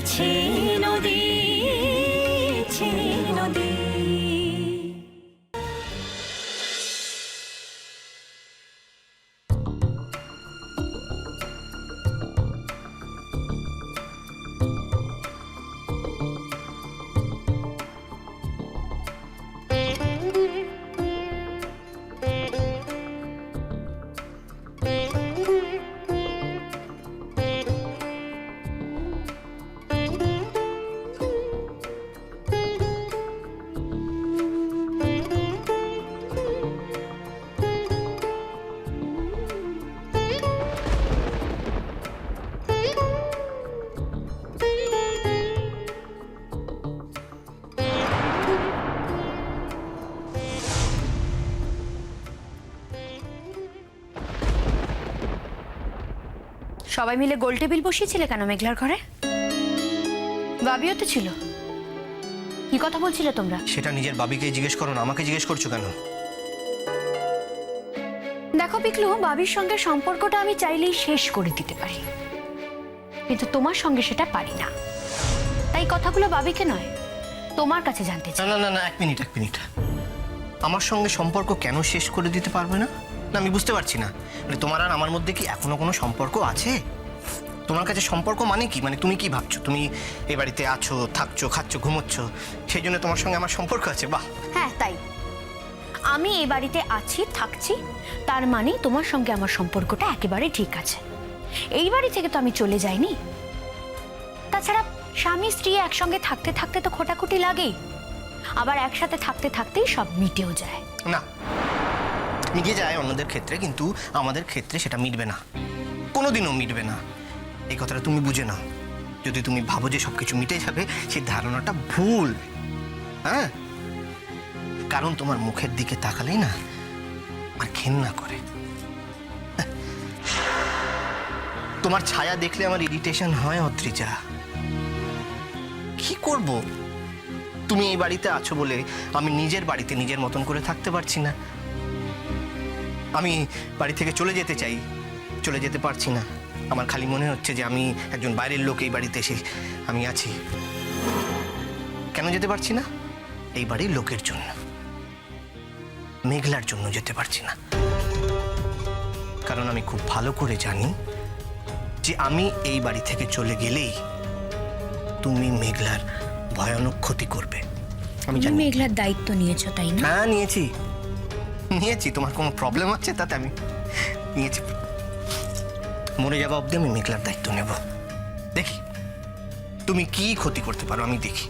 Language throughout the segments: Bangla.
বইছে নদী, নদী। সবাই মিলে গোল টেবিল বসিয়েছিলে কেন মেঘলার ঘরে? বাবিও তো ছিল। কি কথা বলছিলে তোমরা? সেটা নিজের বাবিকে জিজ্ঞেস করো না, আমাকে জিজ্ঞেস করছো কেন? দেখো পিকলু, বাবির সঙ্গে সম্পর্কটা আমি চাইলেই শেষ করে দিতে পারি, কিন্তু তোমার সঙ্গে সেটা পারি না। তাই কথাগুলো বাবিকে নয়, তোমার কাছে জানতে চাই। না না না, এক মিনিট। আমার সঙ্গে সম্পর্ক কেন শেষ করে দিতে পারবে না? না, আমি বুঝতে পারছি না। মানে তোমার আর আমার মধ্যে কি এখনো কোনো সম্পর্ক আছে? তোমার কাছে সম্পর্ক মানে কি? মানে তুমি কি ভাবছো? তুমি এই বাড়িতে আছো, থাকছো, খাচ্ছো, ঘুমোচ্ছো, সেই জন্য তোমার সঙ্গে আমার সম্পর্ক আছে? বাহ! হ্যাঁ, তাই। আমি এই বাড়িতে আছি, থাকছি, তার মানে তোমার সঙ্গে আমার সম্পর্কটা একেবারে ঠিক আছে। এই বাড়ি থেকে তো আমি চলে যাইনি। তাছাড়া স্বামী স্ত্রী একসঙ্গে থাকতে থাকতে তো খোটাখুটি লাগেই, আবার একসাথে থাকতে থাকতেই সব মিটেও যায়। না, মিটে যায় অন্যদের ক্ষেত্রে, কিন্তু আমাদের ক্ষেত্রে সেটা মিটবে না, কোনোদিনও মিটবে না। এই কথাটা তুমি বুঝে নাও। যদি তুমি ভাবো যে সবকিছু মিটে যাবে, সেই ধারণাটা ভুল। হ্যাঁ, কারণ তোমার মুখের দিকে তাকালেই না আর ঘেন্না করে। তোমার ছায়া দেখলে আমার ইরিটেশন হয় অদ্রিজা। কি করব? তুমি এই বাড়িতে আছো বলে আমি নিজের বাড়িতে নিজের মতন করে থাকতে পারছি না। আমি বাড়ি থেকে চলে যেতে চাই, চলে যেতে পারছি না। আমার খালি মনে হচ্ছে যে আমি একজন বাইরের লোক এই বাড়িতে এসে আমি আছি। কেন যেতে পারছি না? এই বাড়ির লোকের জন্য, মেঘলার জন্য যেতে পারছি না। কারণ আমি খুব ভালো করে জানি যে আমি এই বাড়ি থেকে চলে গেলেই তুমি মেঘলার ভয়ানক ক্ষতি করবে। আমি জানি। মেঘলার দায়িত্ব নিয়েছো, তাই না? হ্যাঁ, নিয়েছি। তোমার কোনো প্রবলেম আছে তাতে? আমি নিয়েছি। মরে যাওয়া অবধি আমি মেঘলার দায়িত্ব নেব। দেখি তুমি কি ক্ষতি করতে পারো, আমি দেখি।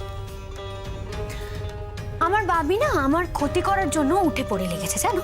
আমার বাবি না আমার ক্ষতি করার জন্য উঠে পড়ে লেগেছে, জানো?